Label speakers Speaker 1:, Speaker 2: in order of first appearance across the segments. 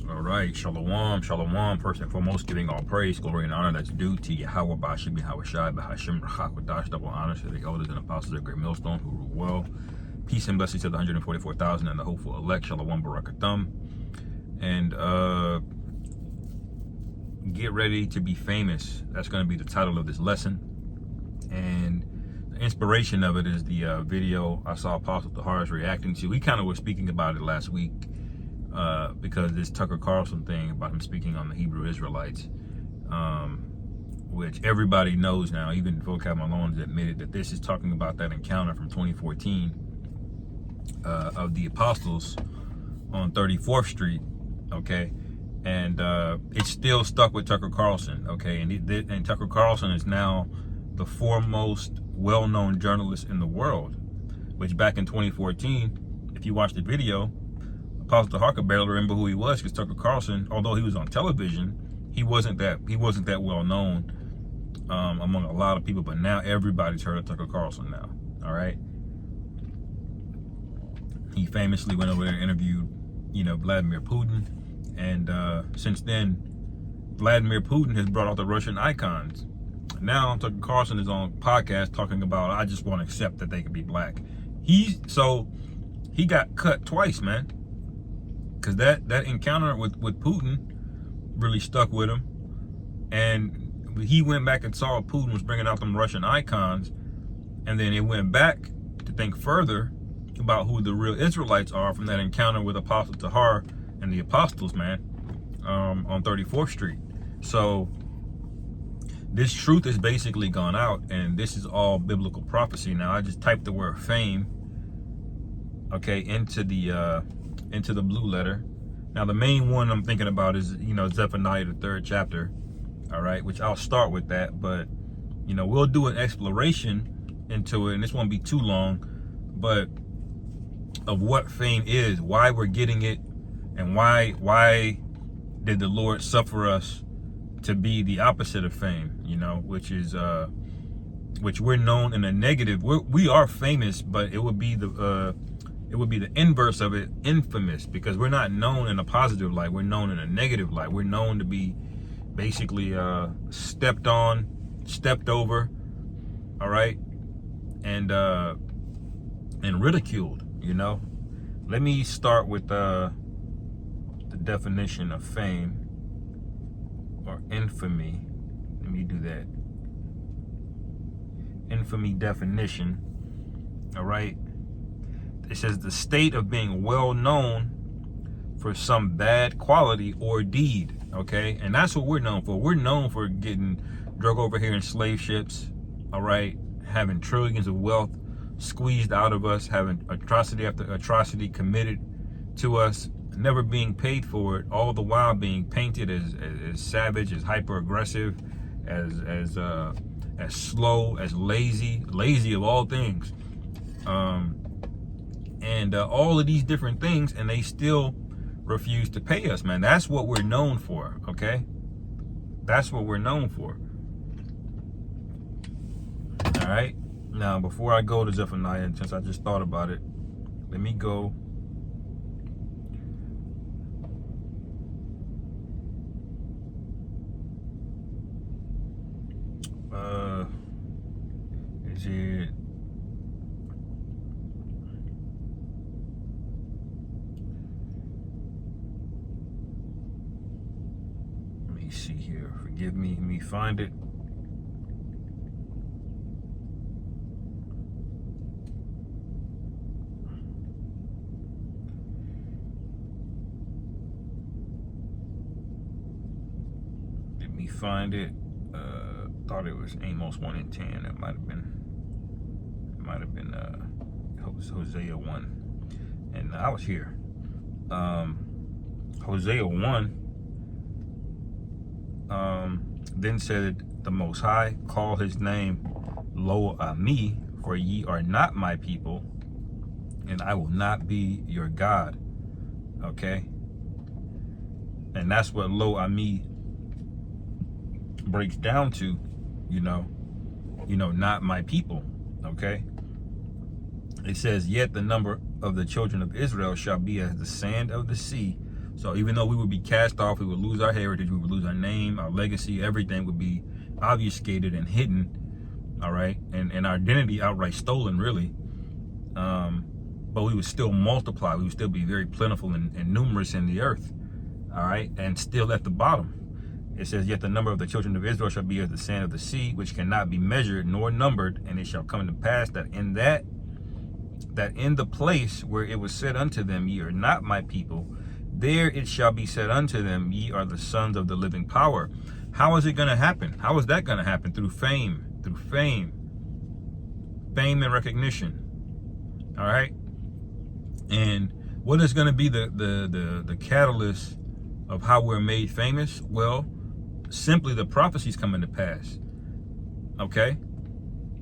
Speaker 1: All right, shalom, shalom. First and foremost, giving all praise, glory, and honor that's due to Yahweh, Bashim, Yahweh Shai, Bahashim, Rachak, double honor to the elders and apostles of Great Millstone who rule well. Peace and blessings to the 144,000 and the hopeful elect, shalom, barakathum. And get ready to be famous. That's going to be the title of this lesson. And the inspiration of it is the video I saw Apostle Tahar reacting to. We kind of were speaking about it last week. Because this Tucker Carlson thing about him speaking on the Hebrew Israelites, which everybody knows now, even Vocab Malone's admitted that this is talking about that encounter from 2014 of the apostles on 34th Street, okay? And it's still stuck with Tucker Carlson, okay? And Tucker Carlson is now the foremost well-known journalist in the world, which back in 2014, if you watch the video, Apostle Tahar could barely remember who he was because Tucker Carlson, although he was on television, he wasn't that well known among a lot of people. But now everybody's heard of Tucker Carlson now. All right. He famously went over there and interviewed, Vladimir Putin, and since then, Vladimir Putin has brought out the Russian icons. Now Tucker Carlson is on a podcast talking about, I just want to accept that they could be black. He got cut twice, man. Because that encounter with Putin really stuck with him. And he went back and saw Putin was bringing out them Russian icons. And then it went back to think further about who the real Israelites are from that encounter with Apostle Tahar and the apostles, man, on 34th Street. So this truth has basically gone out, and this is all biblical prophecy. Now, I just typed the word fame, okay, into the blue letter. Now the main one I'm thinking about is Zephaniah, the 3rd chapter, all right, which I'll start with that, but we'll do an exploration into it, and this won't be too long, but of what fame is, why we're getting it, and why did the Lord suffer us to be the opposite of fame, which is which we're known in a negative. We are famous, but it would be the inverse of it, infamous, because we're not known in a positive light. We're known in a negative light. We're known to be basically stepped on, stepped over, all right, and ridiculed. Let me start with the definition of fame or infamy. Let me do that. Infamy definition. All right. It says the state of being well known for some bad quality or deed, okay? And that's what we're known for. We're known for getting drug over here in slave ships, all right? Having trillions of wealth squeezed out of us, having atrocity after atrocity committed to us, never being paid for it, all the while being painted as savage, as hyper-aggressive, as slow, as lazy of all things. And all of these different things, and they still refuse to pay us, man. That's what we're known for, okay? That's what we're known for. All right? Now, before I go to Zephaniah, and since I just thought about it, let me go. Is it... see here, forgive me, let me find it. Thought it was Amos 1:10. It might have been Hosea 1, and I was here. Hosea 1 then said the Most High, call his name Lo Ami, for ye are not my people, and I will not be your God. Okay? And that's what Lo Ami breaks down to, not my people. Okay? It says, yet the number of the children of Israel shall be as the sand of the sea, So even though we would be cast off, we would lose our heritage, we would lose our name, our legacy, everything would be obfuscated and hidden, all right, and our identity outright stolen, really. But we would still multiply. We would still be very plentiful and numerous in the earth, all right, and still at the bottom. It says, yet the number of the children of Israel shall be as the sand of the sea, which cannot be measured nor numbered. And it shall come to pass that in the place where it was said unto them, ye are not my people, there it shall be said unto them, ye are the sons of the living power. How is it going to happen? How is that going to happen? Through fame and recognition. All right. And what is going to be the catalyst of how we're made famous? Well, simply the prophecies coming to pass. Okay?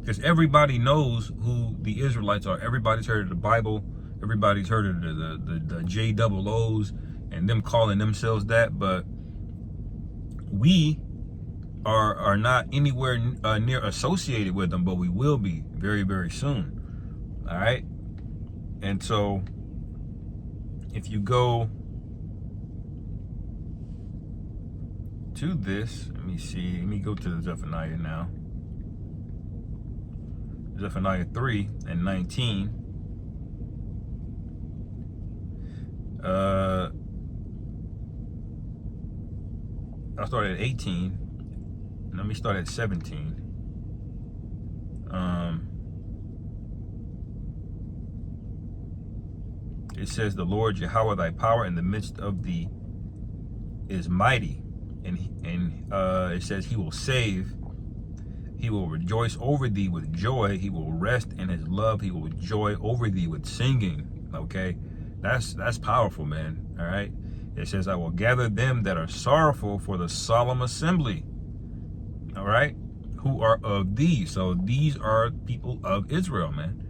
Speaker 1: Because everybody knows who the Israelites are. Everybody's heard of the Bible. Everybody's heard of the JOOs and them calling themselves that. But we are not anywhere near associated with them, but we will be very, very soon. All right? And so if you go to this, let me go to Zephaniah now. Zephaniah 3:19. I'll start at 18. Let me start at 17. It says, the Lord Yahweh, thy power in the midst of thee is mighty. And it says, he will save. He will rejoice over thee with joy. He will rest in his love. He will joy over thee with singing. Okay, that's powerful, man. All right. It says, I will gather them that are sorrowful for the solemn assembly. All right, who are of thee. So these are people of Israel, man.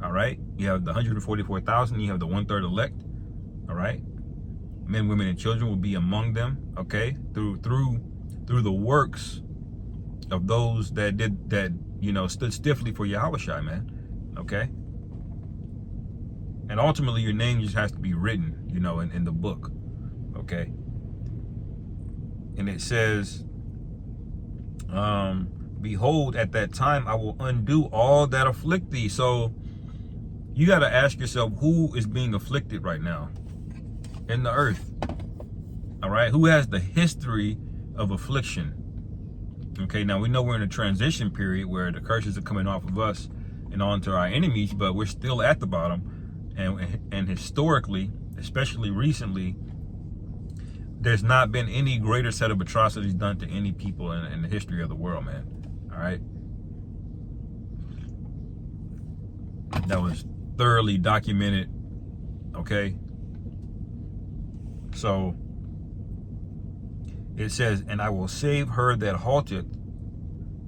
Speaker 1: All right. You have the 144,000. You have the 1/3 elect. All right. Men, women, and children will be among them. Okay, through the works of those that stood stiffly for Yahushua, man. Okay. And ultimately, your name just has to be written, in the book. Okay. And it says, behold, at that time I will undo all that afflict thee. So you got to ask yourself, who is being afflicted right now in the earth? All right. Who has the history of affliction? Okay. Now we know we're in a transition period where the curses are coming off of us and onto our enemies, but we're still at the bottom. And historically, especially recently, there's not been any greater set of atrocities done to any people in the history of the world, man. All right. That was thoroughly documented. Okay. So it says, and I will save her that halted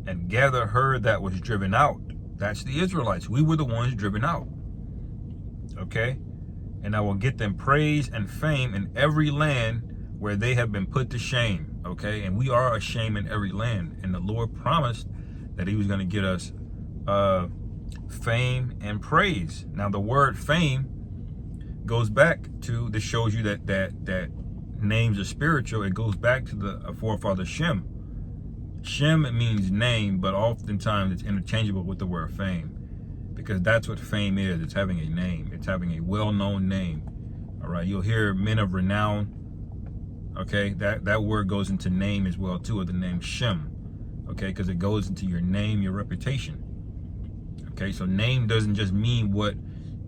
Speaker 1: and gather her that was driven out. That's the Israelites. We were the ones driven out. Okay. And I will get them praise and fame in every land where they have been put to shame. Okay. And we are a shame in every land. And the Lord promised that he was going to get us fame and praise. Now the word fame goes back to, this shows you that names are spiritual. It goes back to the forefather Shem. Shem means name, but oftentimes it's interchangeable with the word fame, because that's what fame is. It's having a name. It's having a well-known name. All right. You'll hear men of renown. Okay. That word goes into name as well too, of the name Shem. Okay. Because it goes into your name, your reputation. Okay. So name doesn't just mean what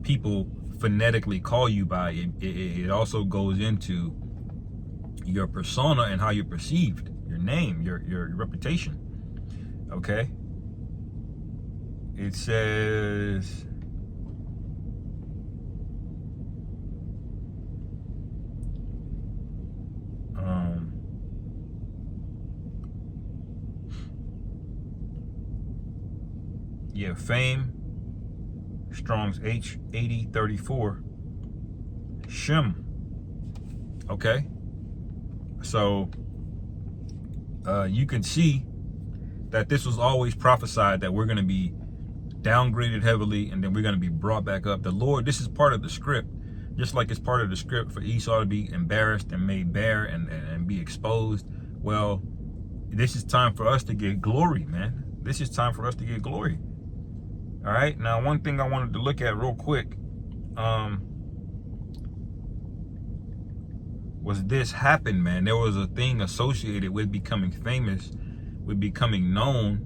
Speaker 1: people phonetically call you by. It also goes into your persona and how you're perceived, your name, your reputation. Okay. It says, fame, Strong's H8034, Shem. Okay. So you can see that this was always prophesied, that we're going to be downgraded heavily and then we're going to be brought back up. The Lord, this is part of the script. Just like it's part of the script for Esau to be embarrassed and made bare and be exposed. Well, this is time for us to get glory, man. This is time for us to get glory. All right. Now, one thing I wanted to look at real quick was this happened, man. There was a thing associated with becoming famous, with becoming known,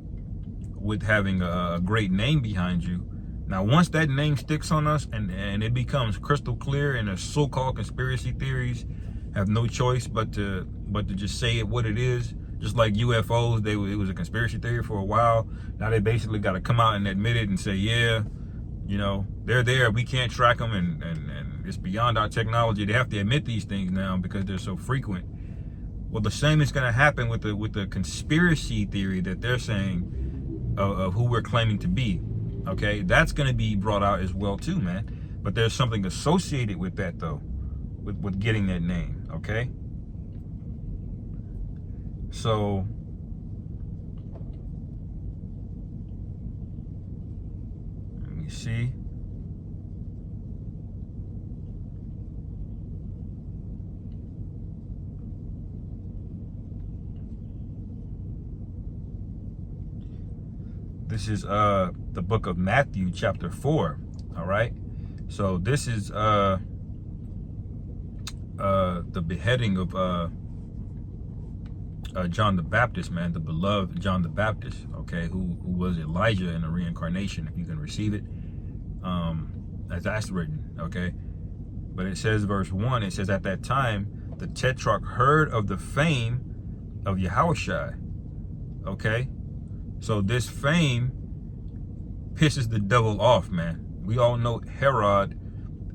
Speaker 1: with having a great name behind you. Now, once that name sticks on us and it becomes crystal clear, and the so-called conspiracy theories have no choice but to just say it what it is. Just like UFOs, it was a conspiracy theory for a while. Now they basically got to come out and admit it and say, yeah, you know, they're there. We can't track them, and it's beyond our technology. They have to admit these things now because they're so frequent. Well, the same is going to happen with the conspiracy theory that they're saying of who we're claiming to be. Okay, that's going to be brought out as well too, man. But there's something associated with that though, with getting that name. Okay, so let me see. This is the book of Matthew, chapter 4. All right. So this is the beheading of John the Baptist, man, the beloved John the Baptist. Okay, who was Elijah in a reincarnation, if you can receive it, as that's written. Okay, but it says, verse 1. It says, at that time the Tetrarch heard of the fame of Yahushua. Okay. So this fame pisses the devil off, man. We all know Herod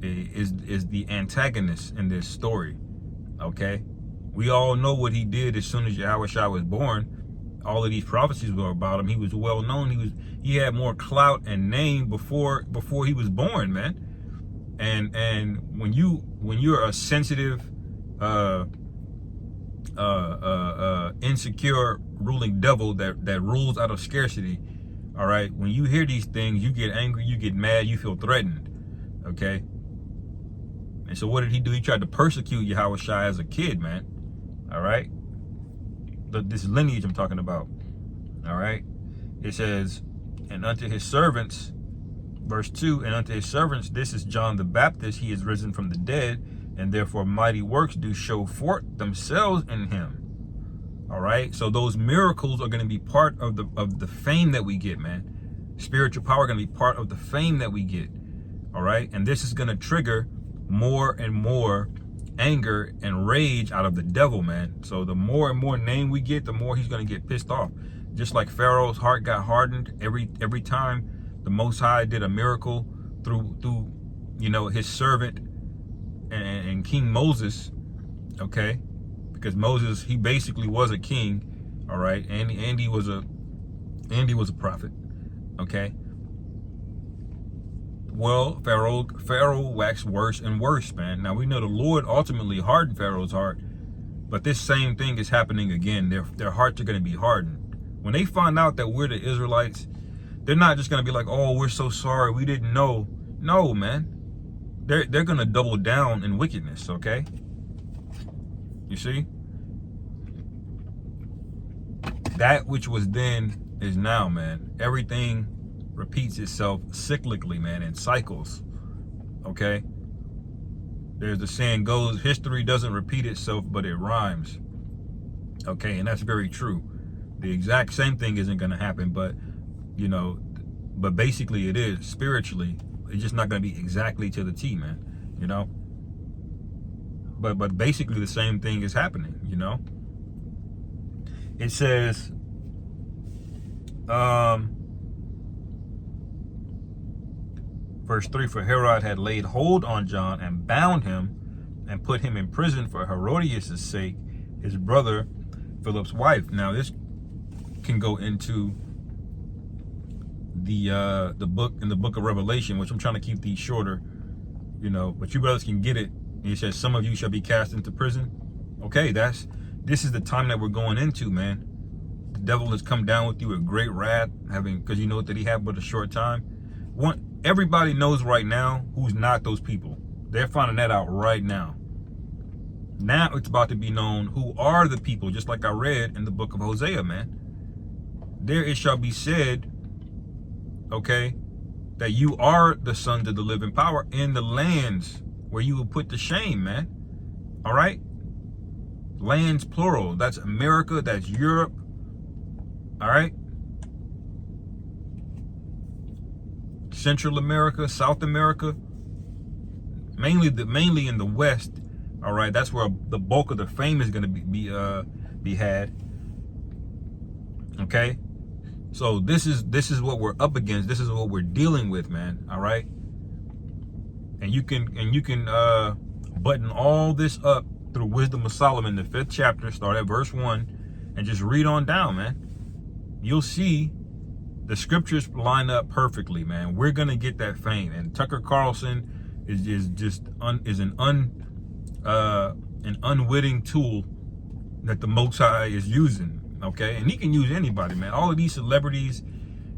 Speaker 1: is the antagonist in this story, okay? We all know what he did as soon as Yahushua was born. All of these prophecies were about him. He was well known. He had more clout and name before he was born, man. And when you're a sensitive, insecure ruling devil that rules out of scarcity, all right, when you hear these things, you get angry, you get mad, you feel threatened. Okay, and so what did he do? He tried to persecute Yahushua as a kid, man. All right, this lineage I'm talking about. All right, it says, and unto his servants, verse 2, and unto his servants, this is John the Baptist, he is risen from the dead, and therefore mighty works do show forth themselves in him. All right, so those miracles are going to be part of the fame that we get, man. Spiritual power going to be part of the fame that we get. All right, and this is going to trigger more and more anger and rage out of the devil, man. So the more and more name we get, the more he's going to get pissed off. Just like Pharaoh's heart got hardened every time the Most High did a miracle through you know, his servant and King Moses. Okay, because Moses, he basically was a king. All right, Andy was a prophet. Okay, well, Pharaoh waxed worse and worse, man. Now we know the Lord ultimately hardened Pharaoh's heart, but this same thing is happening again. Their hearts are going to be hardened when they find out that we're the Israelites. They're not just going to be like, oh, we're so sorry, we didn't know. No, man, they're going to double down in wickedness. Okay, you see, that which was then is now, man. Everything repeats itself cyclically, man, in cycles. Okay, there's the saying goes, history doesn't repeat itself, but it rhymes. Okay, and that's very true. The exact same thing isn't going to happen, but you know, but basically it is. Spiritually, it's just not going to be exactly to the T, man, you know. But basically the same thing is happening, you know. It says, verse 3, for Herod had laid hold on John and bound him and put him in prison for Herodias' sake, his brother Philip's wife. Now this can go into the book of Revelation, which I'm trying to keep these shorter, you know, but you brothers can get it. It says, some of you shall be cast into prison. Okay, this is the time that we're going into, man. The devil has come down with you with great wrath, because you know that he had but a short time. Everybody knows right now who's not those people. They're finding that out right now. Now it's about to be known who are the people, just like I read in the book of Hosea, man. There it shall be said, okay, that you are the sons of the living power in the lands where you will put to shame, man. All right? Lands plural. That's America, that's Europe. All right? Central America, South America, mainly in the West. All right, that's where the bulk of the fame is going to be had. Okay, so this is what we're up against. This is what we're dealing with, man. All right, and you can button all this up through Wisdom of Solomon, the 5th chapter, start at verse 1, and just read on down, man. You'll see the scriptures line up perfectly, man. We're gonna get that fame, and Tucker Carlson is an unwitting tool that the Most High is using. Okay, and he can use anybody, man. All of these celebrities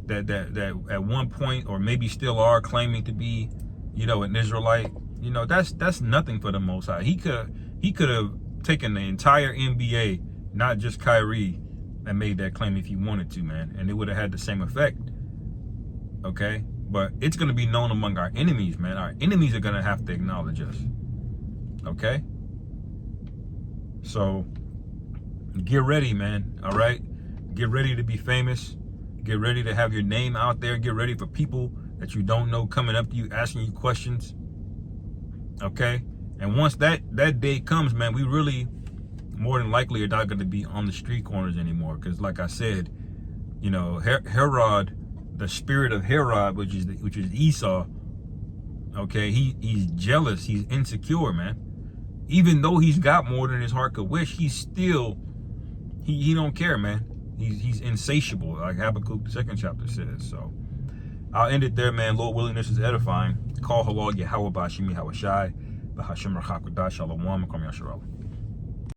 Speaker 1: that at one point or maybe still are claiming to be, an Israelite, that's nothing for the Most High. He could have taken the entire NBA, not just Kyrie, and made that claim if he wanted to, man, and it would have had the same effect. Okay, but it's going to be known among our enemies, man. Our enemies are going to have to acknowledge us. Okay, so get ready, man. All right, get ready to be famous. Get ready to have your name out there. Get ready for people that you don't know coming up to you, asking you questions. Okay, and once that day comes, man, we really more than likely are not going to be on the street corners anymore, because like I said, Herod, the spirit of Herod, which is Esau, okay, he's jealous, he's insecure, man. Even though he's got more than his heart could wish, he's still he don't care, man. He's insatiable, like Habakkuk, the 2nd chapter says. So I'll end it there, man. Lord willing, this is edifying. Call halal Yahweh Bashimi Hawashai, Bahashim Rachak Shalom, Makom Yasharallah.